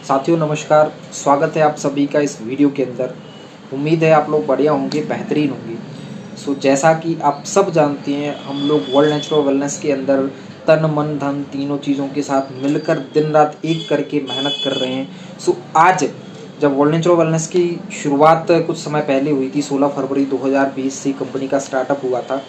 साथियों नमस्कार, स्वागत है आप सभी का इस वीडियो के अंदर। उम्मीद है आप लोग बढ़िया होंगे, बेहतरीन होंगे। जैसा कि आप सब जानते हैं, हम लोग वर्ल्ड नेचुरल वेलनेस के अंदर तन मन धन तीनों चीज़ों के साथ मिलकर दिन रात एक करके मेहनत कर रहे हैं। आज जब वर्ल्ड नेचुरल वेलनेस की शुरुआत कुछ समय पहले हुई थी, 16 फरवरी 2020 से कंपनी का स्टार्टअप हुआ था।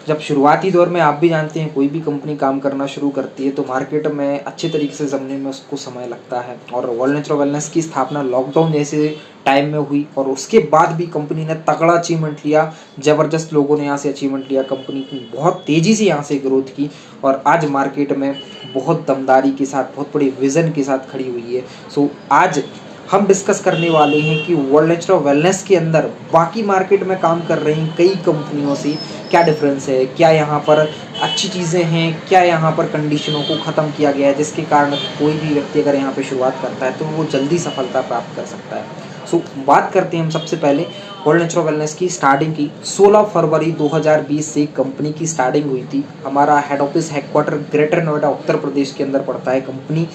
जब शुरुआती दौर में आप भी जानते हैं, कोई भी कंपनी काम करना शुरू करती है तो मार्केट में अच्छे तरीके से जमने में उसको समय लगता है। और वर्ल्ड नेचुरल वेलनेस की स्थापना लॉकडाउन जैसे टाइम में हुई और उसके बाद भी कंपनी ने तगड़ा अचीवमेंट लिया। ज़बरदस्त लोगों ने यहाँ से अचीवमेंट लिया, कंपनी की बहुत तेज़ी से यहाँ से ग्रोथ की और आज मार्केट में बहुत दमदारी के साथ, बहुत बड़ी विज़न के साथ खड़ी हुई है। आज हम डिस्कस करने वाले हैं कि वर्ल्ड नेचुरल वेलनेस के अंदर बाकी मार्केट में काम कर रही कई कंपनियों से क्या डिफरेंस है, क्या यहाँ पर अच्छी चीज़ें हैं, क्या यहाँ पर कंडीशनों को ख़त्म किया गया है जिसके कारण कोई भी व्यक्ति अगर यहाँ पे शुरुआत करता है तो वो जल्दी सफलता प्राप्त कर सकता है। बात करते हैं हम सबसे पहले वर्ल्ड नेचुरल वेलनेस की स्टार्टिंग की। 16 फरवरी 2020 से कंपनी की स्टार्टिंग हुई थी। हमारा head office headquarter greater Noida Uttar Pradesh के अंदर पड़ता है। कंपनी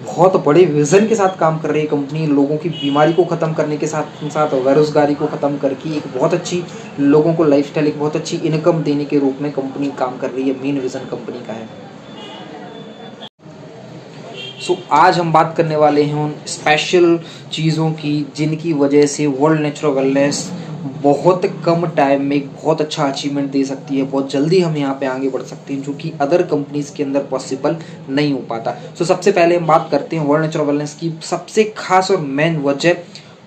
बहुत बड़े विज़न के साथ काम कर रही है। कंपनी लोगों की बीमारी को ख़त्म करने के साथ साथ बेरोज़गारी को ख़त्म करके एक बहुत अच्छी लोगों को लाइफस्टाइल, एक बहुत अच्छी इनकम देने के रूप में कंपनी काम कर रही है। मेन विज़न कंपनी का है। आज हम बात करने वाले हैं उन स्पेशल चीज़ों की जिनकी वजह से वर्ल्ड नेचुरल वेलनेस बहुत कम टाइम में एक बहुत अच्छा अचीवमेंट दे सकती है। बहुत जल्दी हम यहाँ पे आगे बढ़ सकते हैं जो कि अदर कंपनीज के अंदर पॉसिबल नहीं हो पाता। सबसे पहले हम बात करते हैं वर्ल्ड नेचुरल वेलनेस की सबसे खास और मेन वजह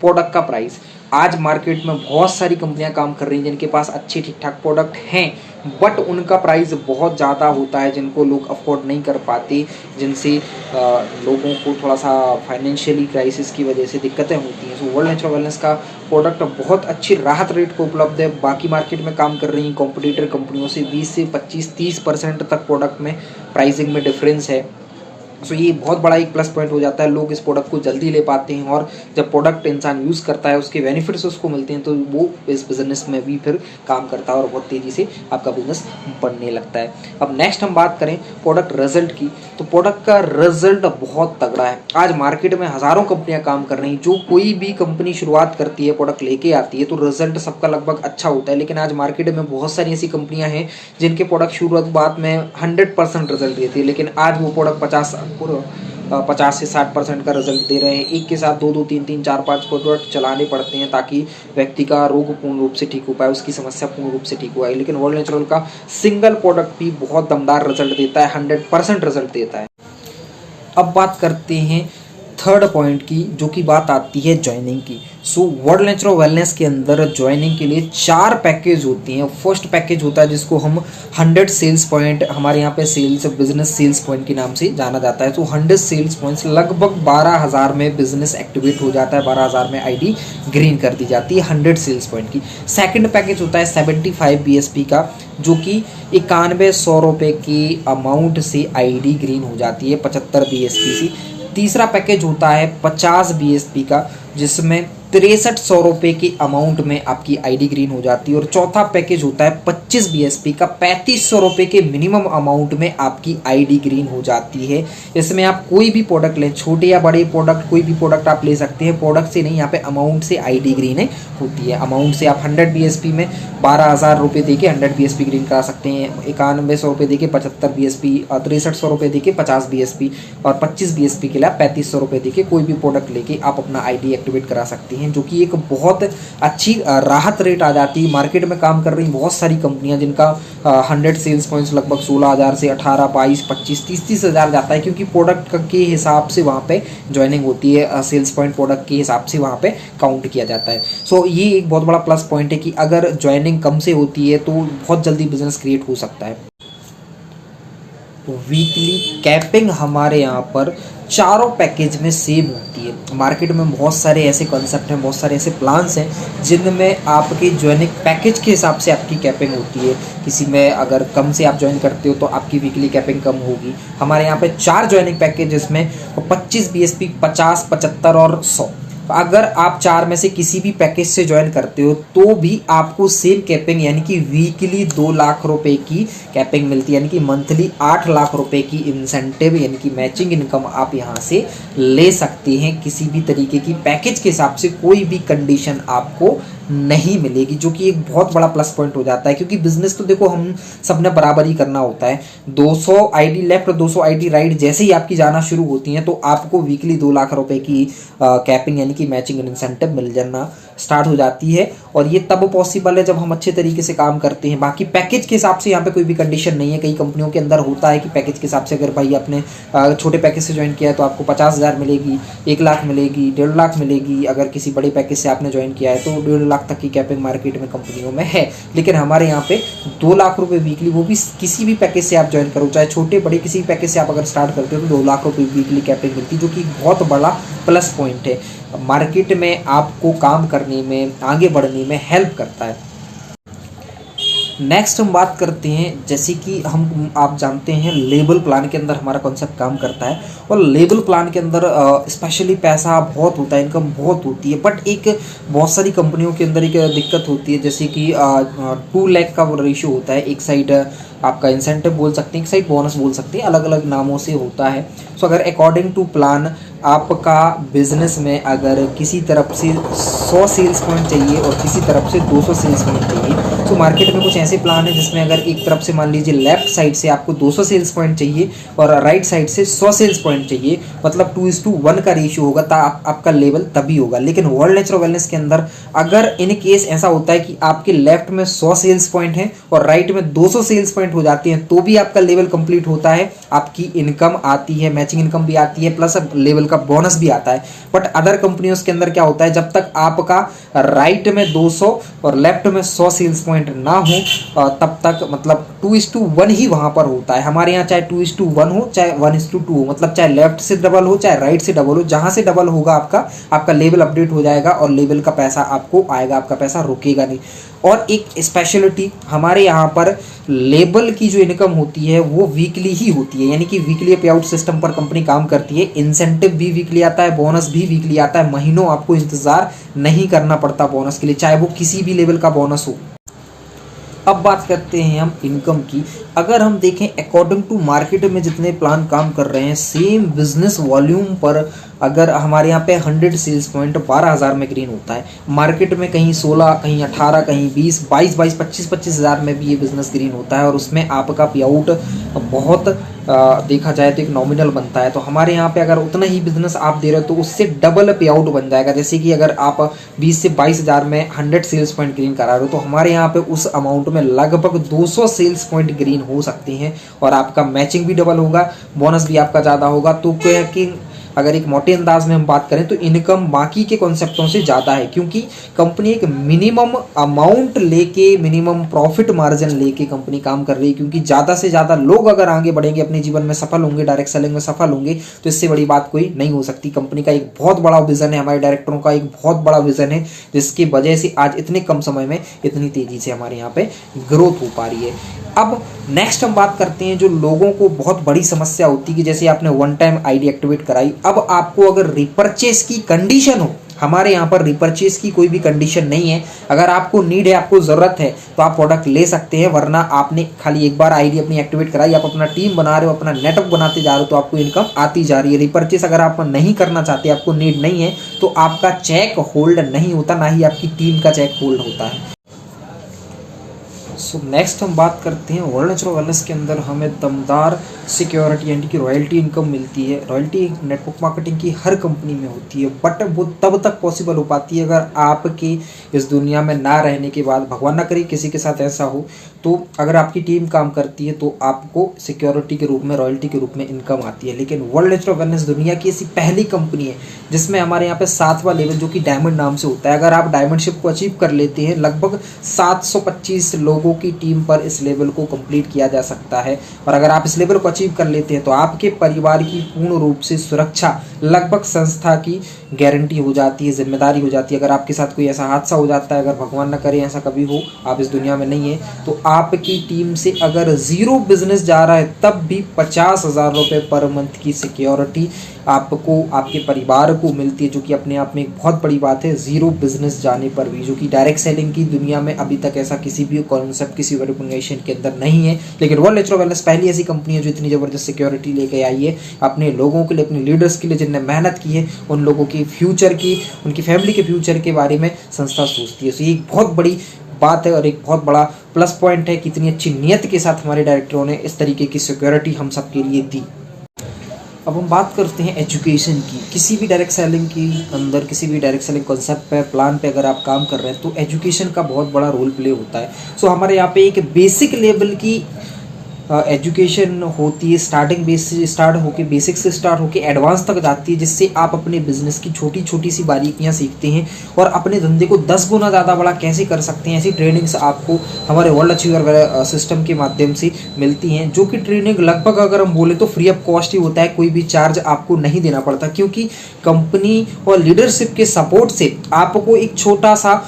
प्रोडक्ट का प्राइस। आज मार्केट में बहुत सारी कंपनियां काम कर रही हैं जिनके पास अच्छे ठीक ठाक प्रोडक्ट हैं, बट उनका प्राइस बहुत ज़्यादा होता है जिनको लोग अफोर्ड नहीं कर पाते, जिनसे लोगों को थोड़ा सा फाइनेंशियली क्राइसिस की वजह से दिक्कतें होती हैं। वर्ल्ड नेचुरल वेलनेस का प्रोडक्ट बहुत अच्छी राहत रेट को उपलब्ध है। बाकी मार्केट में काम कर रही कॉम्पिटिटर कंपनियों से 20 से 25-30% तक प्रोडक्ट में प्राइसिंग में डिफरेंस है। ये बहुत बड़ा एक प्लस पॉइंट हो जाता है। लोग इस प्रोडक्ट को जल्दी ले पाते हैं और जब प्रोडक्ट इंसान यूज़ करता है, उसके बेनिफिट्स उसको मिलते हैं तो वो इस बिज़नेस में भी फिर काम करता है और बहुत तेज़ी से आपका बिजनेस बढ़ने लगता है। अब नेक्स्ट हम बात करें प्रोडक्ट रिजल्ट की, तो प्रोडक्ट का रिजल्ट बहुत तगड़ा है। आज मार्केट में हज़ारों कंपनियाँ काम कर रही हैं। जो कोई भी कंपनी शुरुआत करती है, प्रोडक्ट लेके आती है तो रिजल्ट सबका लगभग अच्छा होता है, लेकिन आज मार्केट में बहुत सारी ऐसी कंपनियाँ हैं जिनके प्रोडक्ट शुरुआत में 100% रिजल्ट देती है, लेकिन आज वो प्रोडक्ट 50 से 60% का रिजल्ट दे रहे हैं। एक के साथ 2-2, 3-3, 4-5 प्रोडक्ट चलाने पड़ते हैं ताकि व्यक्ति का रोग पूर्ण रूप से ठीक हो पाए, उसकी समस्या पूर्ण रूप से ठीक हो पाए। लेकिन वर्ल्ड नेचुरल का सिंगल प्रोडक्ट भी बहुत दमदार रिजल्ट देता है, 100% रिजल्ट देता है। अब बात करते हैं थर्ड पॉइंट की, जो कि बात आती है ज्वाइनिंग की। वर्ल्ड नेचुरल वेलनेस के अंदर ज्वाइनिंग के लिए 4 पैकेज होती हैं। फर्स्ट पैकेज होता है जिसको हम 100 सेल्स पॉइंट, हमारे यहाँ पे सेल्स बिजनेस सेल्स पॉइंट के नाम से जाना जाता है। 100 सेल्स पॉइंट्स लगभग 12,000 में बिजनेस एक्टिवेट हो जाता है, 12,000 में आईडी ग्रीन कर दी जाती है 100 सेल्स पॉइंट की। सेकंड पैकेज होता है 75 बीएसपी का, जो कि 9100 रुपये की अमाउंट से आईडी ग्रीन हो जाती है 75 बीएसपी से। तीसरा पैकेज होता है 50 बीएसपी का, जिसमें 6300 रुपये की अमाउंट में आपकी आईडी ग्रीन हो जाती है। और चौथा पैकेज होता है 25 बीएसपी का, 3500 रुपये के मिनिमम अमाउंट में आपकी आईडी ग्रीन हो जाती है। इसमें आप कोई भी प्रोडक्ट लें, छोटे या बड़े प्रोडक्ट, कोई भी प्रोडक्ट आप ले सकते हैं। प्रोडक्ट से नहीं, यहाँ पे अमाउंट से आईडी ग्रीन होती है। अमाउंट से आप 100 बीएसपी में 12,000 रुपये दे के 100 बीएसपी ग्रीन करा सकते हैं। 9100 रुपये दे के 75 बीएसपी, 6300 रुपये दे के 50 बीएसपी और 25 बीएसपी के लिए 3500 रुपये दे के कोई भी प्रोडक्ट लेके आप अपना आईडी एक्टिवेट करा सकते हैं, जो कि एक बहुत अच्छी राहत रेट आ जाती है। मार्केट में काम कर रही बहुत सारी कंपनियां जिनका 100 सेल्स पॉइंट्स लगभग 16,000 से 18, 22, 25, 30 हज़ार जाता है, क्योंकि प्रोडक्ट के हिसाब से वहाँ पे ज्वाइनिंग होती है। सेल्स पॉइंट प्रोडक्ट के हिसाब से वहाँ पे काउंट किया जाता है। ये एक बहुत बड़ा प्लस पॉइंट है कि अगर ज्वाइनिंग कम से होती है तो बहुत जल्दी बिजनेस क्रिएट हो सकता है। वीकली कैपिंग हमारे यहाँ पर चारों पैकेज में सेम होती है। मार्केट में बहुत सारे ऐसे कॉन्सेप्ट हैं, बहुत सारे ऐसे प्लान्स हैं जिनमें आपके ज्वाइनिंग पैकेज के हिसाब से आपकी कैपिंग होती है। किसी में अगर कम से आप ज्वाइन करते हो तो आपकी वीकली कैपिंग कम होगी। हमारे यहाँ पे 4 ज्वाइनिंग पैकेज, इसमें 25 बीएसपी, 50, 75 और 100। अगर आप 4 में से किसी भी पैकेज से ज्वाइन करते हो तो भी आपको सेम कैपिंग यानी कि वीकली 2 लाख रुपए की कैपिंग मिलती है, यानी कि मंथली 8 लाख रुपए की इंसेंटिव यानी कि मैचिंग इनकम आप यहाँ से ले सकते हैं। किसी भी तरीके की पैकेज के हिसाब से कोई भी कंडीशन आपको नहीं मिलेगी, जो कि एक बहुत बड़ा प्लस पॉइंट हो जाता है, क्योंकि बिजनेस तो देखो हम सबने बराबर ही करना होता है। 200 आईडी लेफ्ट 200 आईडी राइट जैसे ही आपकी जाना शुरू होती हैं तो आपको वीकली 2 लाख रुपए की कैपिंग यानी कि मैचिंग इंसेंटिव मिल जाना स्टार्ट हो जाती है। और ये तब पॉसिबल है जब हम अच्छे तरीके से काम करते हैं। बाकी पैकेज के हिसाब से यहाँ पे कोई भी कंडीशन नहीं है। कई कंपनियों के अंदर होता है कि पैकेज के हिसाब से अगर भाई आपने छोटे पैकेज से ज्वाइन किया है तो आपको 50,000 मिलेगी, 1 लाख मिलेगी, 1.5 लाख मिलेगी। अगर किसी बड़े पैकेज से आपने ज्वाइन किया है तो 1.5 लाख तक की कैपिंग मार्केट में कंपनियों में है। लेकिन हमारे यहाँ पे 2 लाख रुपए वीकली, वो भी किसी भी पैकेज से आप ज्वाइन करो, चाहे छोटे बड़े किसी भी पैकेज से आप अगर स्टार्ट करते हो तो 2 लाख रुपए वीकली कैपिंग मिलती है, जो कि बहुत बड़ा प्लस पॉइंट है। मार्केट में आपको काम करने में, आगे बढ़ने में हेल्प करता है। नेक्स्ट हम बात करते हैं, जैसे कि आप जानते हैं लेबल प्लान के अंदर हमारा कॉन्सेप्ट काम करता है। और लेबल प्लान के अंदर स्पेशली पैसा बहुत होता है, इनकम बहुत होती है। बट एक बहुत सारी कंपनियों के अंदर एक दिक्कत होती है, जैसे कि 2 लाख का रेशियो होता है। एक साइड आपका इंसेंटिव बोल सकते हैं, एक साइड बोनस बोल सकते हैं, अलग अलग नामों से होता है। सो अगर अकॉर्डिंग टू प्लान आपका बिजनेस में अगर किसी तरफ से 100 सेल्स पॉइंट चाहिए और किसी तरफ से 200 सेल्स पॉइंट चाहिए, तो मार्केट में कुछ ऐसे प्लान है जिसमें अगर एक तरफ से मान लीजिए लेफ्ट साइड से आपको 200 सेल्स पॉइंट चाहिए और राइट साइड से 100 सेल्स पॉइंट चाहिए, मतलब 2:1 का रेशियो होगा, तो आपका लेवल तभी होगा। लेकिन वर्ल्ड नेचुरल वेलनेस के अंदर अगर इन केस ऐसा होता है कि आपके लेफ्ट में 100 सेल्स पॉइंट है और राइट में 200 सेल्स पॉइंट हो जाते हैं, तो भी आपका लेवल कंप्लीट होता है, आपकी इनकम आती है, मैचिंग इनकम भी आती है, प्लस लेवल का बोनस भी आता है। बट अदर कंपनियों के अंदर क्या होता है, जब तक आपका राइट में 200 और लेफ्ट में 100 सेल्स पॉइंट ना हो तब तक मतलब 2:1 ही वहां पर होता है। हमारे यहाँ चाहे 2:1 हो चाहे 1:2 हो, मतलब चाहे लेफ्ट से डबल हो चाहे राइट से डबल हो, जहां से डबल होगा आपका लेवल अपडेट हो जाएगा और लेवल का पैसा आपको आएगा, आपका पैसा रुकेगा नहीं। और एक स्पेशलिटी हमारे यहाँ पर लेबल की जो इनकम होती है वो वीकली ही होती है, यानी कि वीकली पे आउट सिस्टम पर कंपनी काम करती है। इंसेंटिव भी वीकली आता है, बोनस भी वीकली आता है, महीनों आपको इंतजार नहीं करना पड़ता बोनस के लिए, चाहे वो किसी भी लेवल का बोनस हो। अब बात करते हैं हम इनकम की। अगर हम देखें अकॉर्डिंग टू मार्केट में जितने प्लान काम कर रहे हैं, सेम बिजनेस वॉल्यूम पर अगर हमारे यहाँ पे 100 सेल्स पॉइंट 12,000 में ग्रीन होता है, मार्केट में कहीं 16, कहीं 18, कहीं 20, 22, 25 हज़ार में भी ये बिजनेस ग्रीन होता है। और उसमें आपका पे आउट बहुत देखा जाए तो एक नॉमिनल बनता है। तो हमारे यहाँ पे अगर उतना ही बिजनेस आप दे रहे हो तो उससे डबल पे आउट बन जाएगा। जैसे कि अगर आप 20 से 22 हज़ार में 100 सेल्स पॉइंट ग्रीन करा रहे हो तो हमारे यहाँ पे उस अमाउंट में लगभग 200 सेल्स पॉइंट ग्रीन हो सकते हैं और आपका मैचिंग भी डबल होगा, बोनस भी आपका ज़्यादा होगा। तो क्या कि अगर एक मोटे अंदाज में हम बात करें तो इनकम बाकी के कॉन्सेप्टों से ज़्यादा है, क्योंकि कंपनी एक मिनिमम अमाउंट लेके, मिनिमम प्रॉफिट मार्जिन लेके कंपनी काम कर रही है। क्योंकि ज़्यादा से ज़्यादा लोग अगर आगे बढ़ेंगे, अपने जीवन में सफल होंगे, डायरेक्ट सेलिंग में सफल होंगे, तो इससे बड़ी बात कोई नहीं हो सकती। कंपनी का एक बहुत बड़ा विजन है, हमारे डायरेक्टरों का एक बहुत बड़ा विजन है, जिसकी वजह से आज इतने कम समय में इतनी तेज़ी से हमारे यहाँ पे ग्रोथ हो पा रही है। अब नेक्स्ट हम बात करते हैं जो लोगों को बहुत बड़ी समस्या होती है कि जैसे आपने वन टाइम आईडी एक्टिवेट कराई, अब आपको अगर रिपर्चेस की कंडीशन हो, हमारे यहाँ पर रिपर्चेस की कोई भी कंडीशन नहीं है। अगर आपको नीड है, आपको ज़रूरत है तो आप प्रोडक्ट ले सकते हैं, वरना आपने खाली एक बार आईडी अपनी एक्टिवेट कराई, आप अपना टीम बना रहे हो, अपना नेटवर्क बनाते जा रहे हो, तो आपको इनकम आती जा रही है। रिपर्चेस अगर आप नहीं करना चाहते, आपको नीड नहीं है, तो आपका चेक होल्ड नहीं होता, ना ही आपकी टीम का चेक होल्ड होता है। सो नेक्स्ट हम बात करते हैं वर्ल्ड नेचुरल वेलनेस के अंदर हमें दमदार सिक्योरिटी यानी कि रॉयल्टी इनकम मिलती है। रॉयल्टी नेटवर्क मार्केटिंग की हर कंपनी में होती है, बट वो तब तक पॉसिबल हो पाती है अगर आपके इस दुनिया में ना रहने के बाद, भगवान ना करे किसी के साथ ऐसा हो, तो अगर आपकी टीम काम करती है तो आपको सिक्योरिटी के रूप में, रॉयल्टी के रूप में इनकम आती है। लेकिन वर्ल्ड नेचुरल वेलनेस दुनिया की ऐसी पहली कंपनी है जिसमें हमारे यहाँ पे 7वां लेवल जो कि डायमंड नाम से होता है, अगर आप डायमंडशिप को अचीव कर लेते हैं, लगभग 725 लोगों की टीम पर इस लेवल को कंप्लीट किया जा सकता है। और अगर आप इस लेवल को अचीव कर लेते हैं तो आपके परिवार की पूर्ण रूप से सुरक्षा लगभग संस्था की गारंटी हो जाती है, जिम्मेदारी हो जाती है। अगर आपके साथ कोई ऐसा हादसा हो जाता है, अगर भगवान न करे ऐसा कभी हो, आप इस दुनिया में नहीं है, तो आपकी टीम से अगर ज़ीरो बिजनेस जा रहा है तब भी 50,000 रुपये पर मंथ की सिक्योरिटी आपको, आपके परिवार को मिलती है, जो कि अपने आप में एक बहुत बड़ी बात है ज़ीरो बिजनेस जाने पर भी, जो कि डायरेक्ट सेलिंग की दुनिया में अभी तक ऐसा किसी भी कॉन्सेप्ट किसी ऑर्गेनाइजेशन के अंदर नहीं है। लेकिन वर्ल्ड नेचुरल वेलनेस पहली ऐसी कंपनी है जो इतनी ज़बरदस्त सिक्योरिटी लेके आई है अपने लोगों के लिए, अपने लीडर्स के लिए, जिनने मेहनत की है, उन लोगों की फ्यूचर की, उनकी फैमिली के फ्यूचर के बारे में संस्था सोचती है। तो ये एक बहुत बड़ी बात है और एक बहुत बड़ा प्लस पॉइंट है कि इतनी अच्छी नीयत के साथ हमारे डायरेक्टरों ने इस तरीके की सिक्योरिटी हम सब के लिए दी। अब हम बात करते हैं एजुकेशन की। किसी भी डायरेक्ट सेलिंग की अंदर, किसी भी डायरेक्ट सेलिंग कॉन्सेप्ट पे, प्लान पे अगर आप काम कर रहे हैं तो एजुकेशन का बहुत बड़ा रोल प्ले होता है। सो हमारे यहाँ पे एक बेसिक लेवल की एजुकेशन होती है, स्टार्टिंग बेस से स्टार्ट होकर, बेसिक से स्टार्ट होकर एडवांस तक जाती है, जिससे आप अपने बिजनेस की छोटी छोटी सी बारीकियां सीखते हैं और अपने धंधे को 10 गुना ज़्यादा बड़ा कैसे कर सकते हैं। ऐसी ट्रेनिंग्स आपको हमारे वर्ल्ड अचीवर सिस्टम के माध्यम से मिलती हैं, जो कि ट्रेनिंग लगभग अगर हम बोले तो फ्री ऑफ कॉस्ट ही होता है, कोई भी चार्ज आपको नहीं देना पड़ता, क्योंकि कंपनी और लीडरशिप के सपोर्ट से आपको एक छोटा सा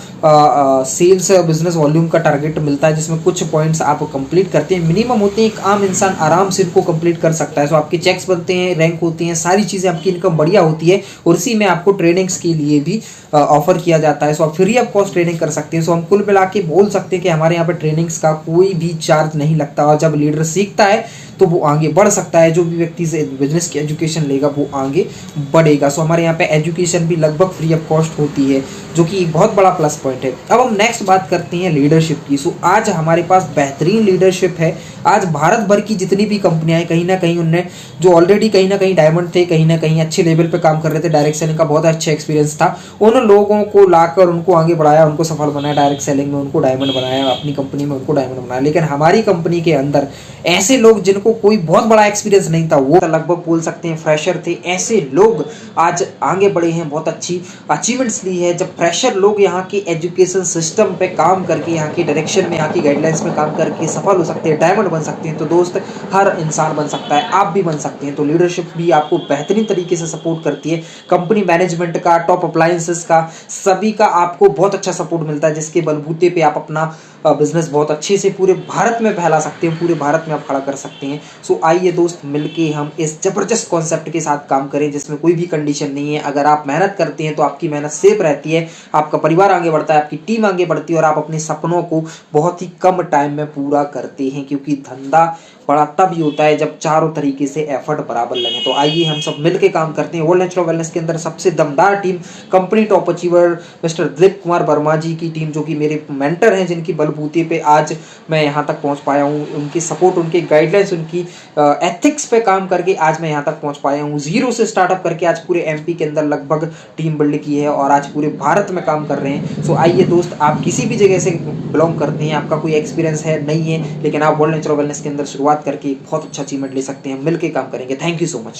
सेल्स बिजनेस वॉल्यूम का टारगेट मिलता है, जिसमें कुछ पॉइंट्स आप कंप्लीट करते हैं, मिनिमम होते हैं, एक आम इंसान आराम से इनको कंप्लीट कर सकता है। तो आपके चेक्स बनते हैं, रैंक होती हैं, सारी चीज़ें, आपकी इनकम बढ़िया होती है और इसी में आपको ट्रेनिंग्स के लिए भी ऑफर किया जाता है। सो आप फ्री ऑफ कॉस्ट ट्रेनिंग कर सकते हैं। सो हम कुल मिला के बोल सकते हैं कि हमारे यहाँ पे ट्रेनिंग्स का कोई भी चार्ज नहीं लगता और जब लीडर सीखता है तो वो आगे बढ़ सकता है। जो भी व्यक्ति से बिजनेस की एजुकेशन लेगा वो आगे बढ़ेगा। सो हमारे यहाँ पे एजुकेशन भी लगभग फ्री ऑफ कॉस्ट होती है, जो कि एक बहुत बड़ा प्लस पॉइंट है। अब हम नेक्स्ट बात करते हैं लीडरशिप की। सो आज हमारे पास बेहतरीन लीडरशिप है। आज भारत भर की जितनी भी कंपनियां हैं, कहीं ना कहीं उनने जो ऑलरेडी कहीं ना कहीं डायमंड थे, कहीं ना कहीं अच्छे लेवल पे काम कर रहे थे, डायरेक्ट सेलिंग का बहुत अच्छा एक्सपीरियंस था, उन लोगों को लाकर उनको आगे बढ़ाया, उनको सफल बनाया, डायरेक्ट सेलिंग में उनको डायमंड बनाया, अपनी कंपनी में उनको डायमंड बनाया। लेकिन हमारी कंपनी के अंदर ऐसे लोग जिनको कोई बहुत बड़ा एक्सपीरियंस नहीं था, वो लगभग बोल सकते हैं फ्रेशर थे, ऐसे लोग आज आगे बढ़े हैं, बहुत अच्छी अचीवमेंट्स ली है। जब फ्रेशर लोग यहाँ की एजुकेशन सिस्टम पे काम करके, यहाँ की डायरेक्शन में, यहाँ की गाइडलाइंस में काम करके सफल हो सकते हैं, डायमंड बन सकते हैं, तो दोस्त हर इंसान बन सकता है, आप भी बन सकते हैं। तो लीडरशिप भी आपको बेहतरीन तरीके से सपोर्ट करती है। कंपनी मैनेजमेंट का, टॉप अप्लायंसेस का, सभी का आपको बहुत अच्छा सपोर्ट मिलता है, जिसके बलबूते पे आप अपना बिजनेस बहुत अच्छे से पूरे भारत में फैला सकते हैं, पूरे भारत में आप खड़ा कर सकते हैं। सो आइए दोस्त, मिलके हम इस जबरदस्त कॉन्सेप्ट के साथ काम करें, जिसमें कोई भी कंडीशन नहीं है। अगर आप मेहनत करते हैं तो आपकी मेहनत सेफ रहती है, आपका परिवार आगे बढ़ता है, आपकी टीम आगे बढ़ती है और आप अपने सपनों को बहुत ही कम टाइम में पूरा करते हैं, क्योंकि धंधा बड़ा तब ही होता है जब चारों तरीके से एफर्ट बराबर लगे। तो आइए हम सब मिलके काम करते हैं। वर्ल्ड नेचुरल वेलनेस के अंदर सबसे दमदार team, company top achiever mister Dilip Kumar Verma ji की टीम, जो कि मेरे मेंटर हैं, जिनकी बलबूते पे आज मैं यहाँ तक पहुँच पाया हूँ। उनकी सपोर्ट, उनकी गाइडलाइंस, उनकी एथिक्स पे काम करके आज मैं यहाँ तक पहुँच पाया हूँ। जीरो से स्टार्टअप करके आज पूरे एमपी के अंदर लगभग टीम बिल्ड की है और आज पूरे भारत में काम कर रहे हैं। सो आइए दोस्त, आप किसी भी जगह से बिलोंग करते हैं, आपका कोई एक्सपीरियंस है नहीं है, लेकिन आप वर्ल्ड नेचुरल वेलनेस के अंदर शुरुआत करके बहुत अच्छा अचीवमेंट ले सकते हैं। मिलकर काम करेंगे। Thank you so much.